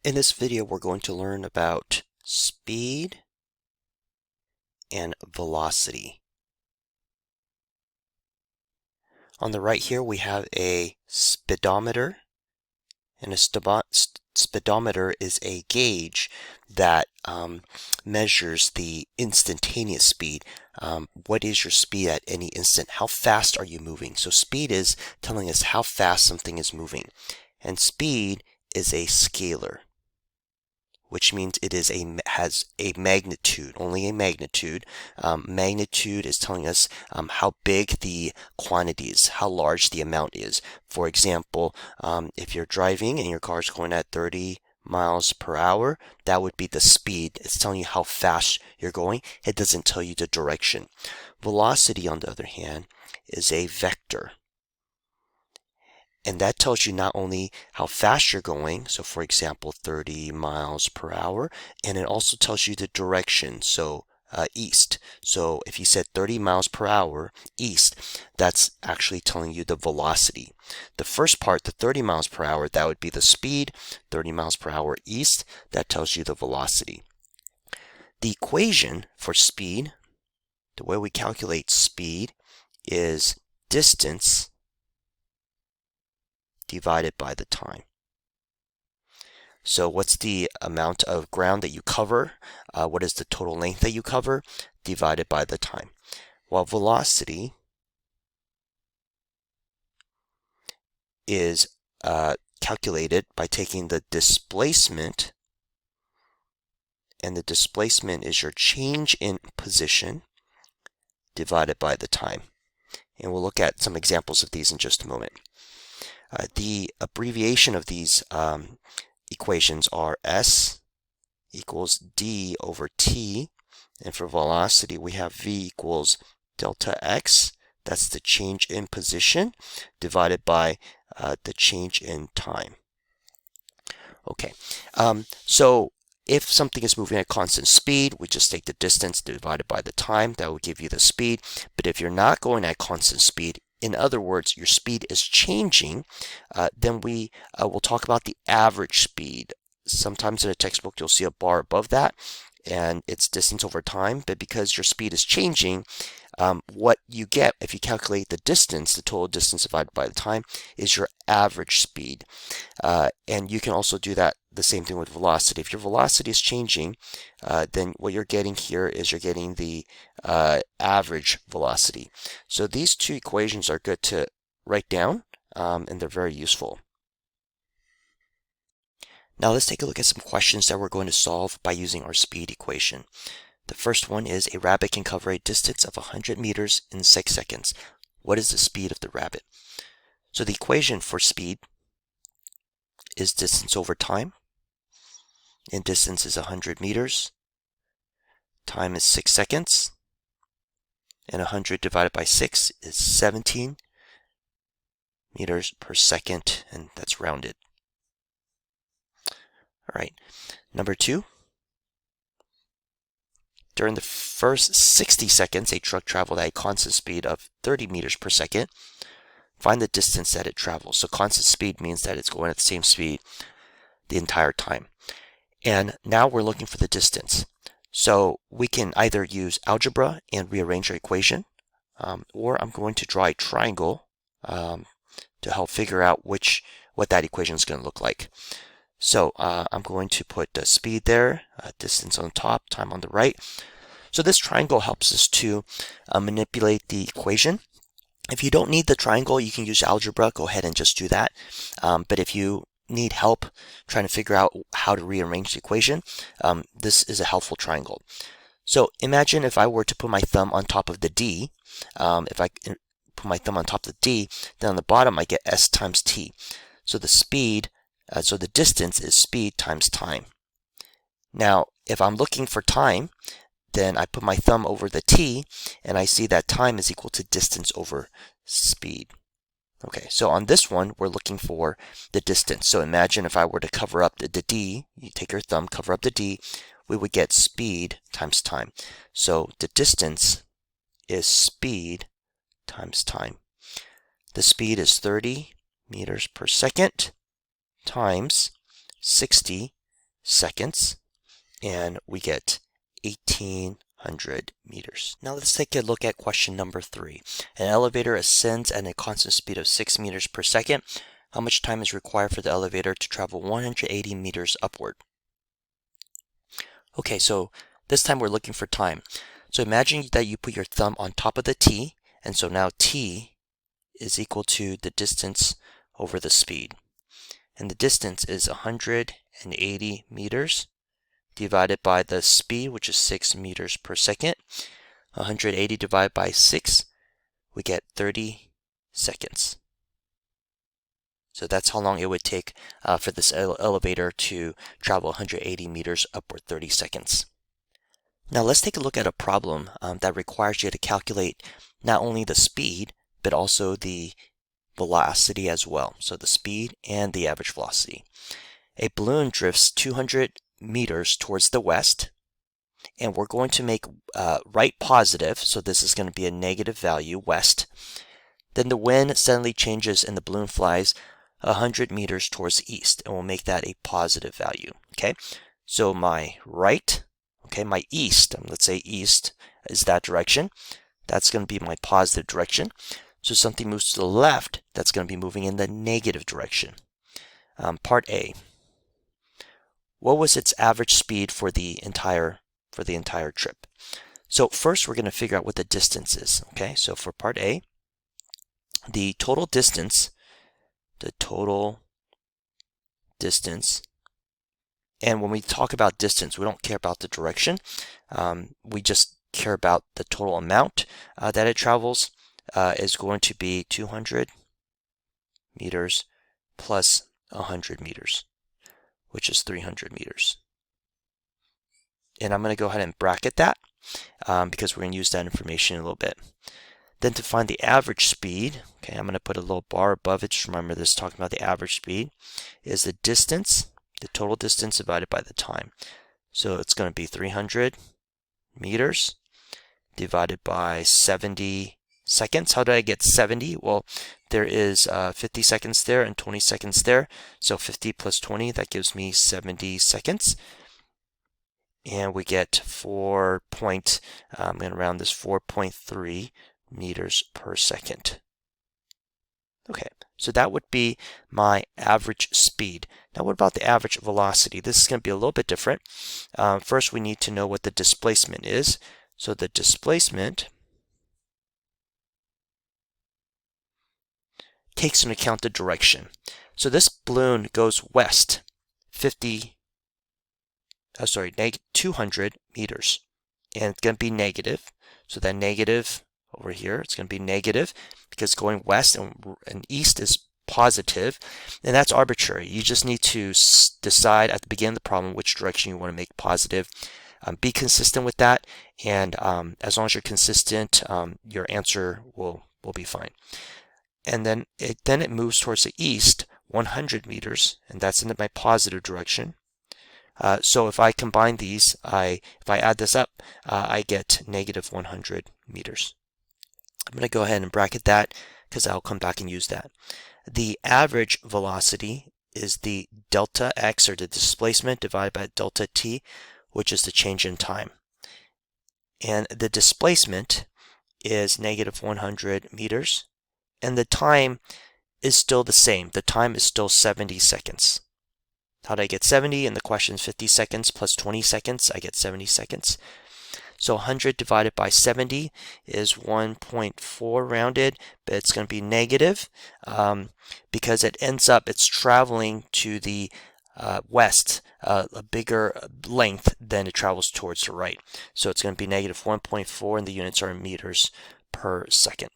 In this video, we're going to learn about speed and velocity. On the right here, we have a speedometer, and a speedometer is a gauge that measures the instantaneous speed. What is your speed at any instant? How fast are you moving? So speed is telling us how fast something is moving, and speed is a scalar, which means it has a magnitude, only a magnitude. Magnitude is telling us how big the quantity is, how large the amount is. For example, if you're driving and your car is going at 30 miles per hour, that would be the speed. It's telling you how fast you're going. It doesn't tell you the direction. Velocity, on the other hand, is a vector. And that tells you not only how fast you're going, so for example, 30 miles per hour, and it also tells you the direction, so east. So if you said 30 miles per hour east, that's actually telling you the velocity. The first part, the 30 miles per hour, that would be the speed. 30 miles per hour east, that tells you the velocity. The equation for speed, the way we calculate speed, is distance divided by the time. So what's the amount of ground that you cover? What is the total length that you cover? Divided by the time. While velocity is calculated by taking the displacement, and the displacement is your change in position divided by the time. And we'll look at some examples of these in just a moment. The abbreviation of these equations are S equals D over T, and for velocity we have V equals delta X, that's the change in position, divided by the change in time. Okay, so if something is moving at constant speed, we just take the distance divided by the time. That will give you the speed. But if you're not going at constant speed, in other words, your speed is changing, then we will talk about the average speed. Sometimes in a textbook, you'll see a bar above that, and it's distance over time. But because your speed is changing, what you get if you calculate the distance, the total distance divided by the time, is your average speed. And you can also do that the same thing with velocity. If your velocity is changing, then what you're getting here is you're getting the average velocity. So these two equations are good to write down, and they're very useful. Now let's take a look at some questions that we're going to solve by using our speed equation. The first one is a rabbit can cover a distance of 100 meters in 6 seconds. What is the speed of the rabbit? So the equation for speed is distance over time, and distance is 100 meters. Time is 6 seconds, and 100 divided by 6 is 17 meters per second, and that's rounded. All right, number 2. During the first 60 seconds, a truck traveled at a constant speed of 30 meters per second. Find the distance that it travels. So constant speed means that it's going at the same speed the entire time. And now we're looking for the distance. So we can either use algebra and rearrange our equation, or I'm going to draw a triangle to help figure out what that equation is going to look like. So I'm going to put the speed there, distance on top, time on the right. So this triangle helps us to manipulate the equation. If you don't need the triangle, you can use algebra. Go ahead and just do that. But if you need help trying to figure out how to rearrange the equation, this is a helpful triangle. So imagine if I were to put my thumb on top of the D. If I put my thumb on top of the D, then on the bottom I get S times T. So the speed, so the distance is speed times time. Now, if I'm looking for time, then I put my thumb over the T, and I see that time is equal to distance over speed. Okay, so on this one, we're looking for the distance. So imagine if I were to cover up the D, you take your thumb, cover up the D, we would get speed times time. So the distance is speed times time. The speed is 30 meters per second times 60 seconds, and we get 1800 meters. Now let's take a look at question number 3. An elevator ascends at a constant speed of 6 meters per second. How much time is required for the elevator to travel 180 meters upward? Okay, so this time we're looking for time. So imagine that you put your thumb on top of the T, and so now T is equal to the distance over the speed. And the distance is 180 meters divided by the speed, which is 6 meters per second. 180 divided by 6, we get 30 seconds. So that's how long it would take for this elevator to travel 180 meters upward, 30 seconds. Now let's take a look at a problem that requires you to calculate not only the speed, but also the velocity as well. So the speed and the average velocity. A balloon drifts 200 meters towards the west, and we're going to make right positive, so this is going to be a negative value, west. Then the wind suddenly changes and the balloon flies 100 meters towards the east, and we'll make that a positive value. Okay, so my right, okay, my east, let's say east is that direction. That's going to be my positive direction. So something moves to the left, that's going to be moving in the negative direction. Part A. What was its average speed for the entire trip? So first we're going to figure out what the distance is. Okay, so for part A, the total distance, and when we talk about distance, we don't care about the direction. We just care about the total amount that it travels, is going to be 200 meters plus 100 meters, which is 300 meters. And I'm going to go ahead and bracket that because we're going to use that information in a little bit. Then to find the average speed, okay, I'm going to put a little bar above it. Just remember this, talking about the average speed, is the distance, the total distance divided by the time. So it's going to be 300 meters divided by 70 seconds. How did I get 70? Well, there is 50 seconds there and 20 seconds there. So 50 plus 20, that gives me 70 seconds. And we get I'm going to round this 4.3 meters per second. Okay, so that would be my average speed. Now what about the average velocity? This is going to be a little bit different. First we need to know what the displacement is. So the displacement takes into account the direction. So this balloon goes west 200 meters, and it's going to be negative. So that negative over here, it's going to be negative because going west and east is positive, and that's arbitrary. You just need to decide at the beginning of the problem which direction you want to make positive. Be consistent with that, and as long as you're consistent, your answer will be fine. And then it moves towards the east 100 meters, and that's in my positive direction. So if I combine these, if I add this up, I get negative 100 meters. I'm going to go ahead and bracket that because I'll come back and use that. The average velocity is the delta x, or the displacement, divided by delta t, which is the change in time. And the displacement is negative 100 meters, and the time is still the same. The time is still 70 seconds. How did I get 70? And the question is 50 seconds plus 20 seconds. I get 70 seconds. So 100 divided by 70 is 1.4 rounded, but it's going to be negative because it's traveling to the west a bigger length than it travels towards the right. So it's going to be negative 1.4, and the units are in meters per second.